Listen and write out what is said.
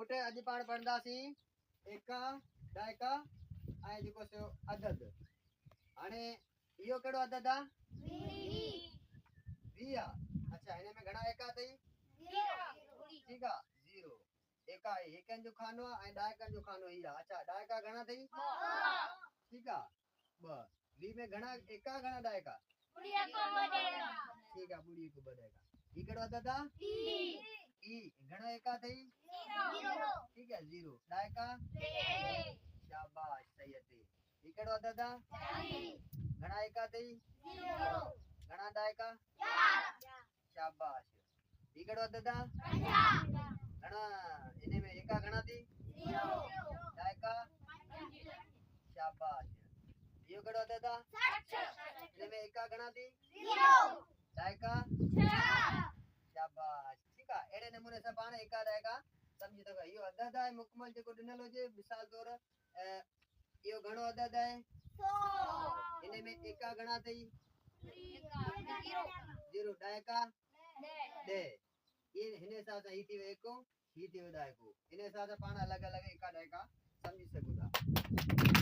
पुटे अॼु पाण पढ़ंदासीं एका ॾाइका ऐं जेको सो अदद। हाणे इहो कहिड़ो अदद आहे? 20 आहे। अच्छा हिन में घणा एका अथई? ठीकु आहे, 0 एका एकनि जो खानो आहे ऐं ॾाइकनि जो खानो ही आहे। अच्छा ॾाइका घणा अथई? 2। ठीकु आहे, 2। 20 में घणा एका घणा ॾाइका? ठीकु आहे, 2 ॿ ॾाइका। ही कहिड़ो अदद आहे? ई घणा एका अथई? 0। ठीकु आहे, 0 ॾाइका? शाबाश, सही अथई। ही कहिड़ो अदद आहे? घणा एका अथई? 0। घणा ॾाइका? 4। शाबाश। ही कहिड़ो अदद आहे? घणा हिन में एका घणा अथई? 0। ॾाइका? शाबाश। इहो कहिड़ो अदद आहे? 60। हिन में एका घणा अथई? 0। ॾाइका? 4। शाबाश। ठीकु आहे, अहिड़े नमूने सां पाण एका ॾाइका सम्झी सघो। इहो अदद आहे मुकमल जेको ॾिनल हुजे। मिसाल तौर इहो घणो अदद आहे? 100। हिन में एका घणा अथई? 0 ॾाइका? 10। ये हिन हिसाब सां ही थी वियो एको, ही थी वियो ॾाइको। हिन हिसाब सां पाण अलॻि अलॻि एका ॾाइका सम्झी सघूं था।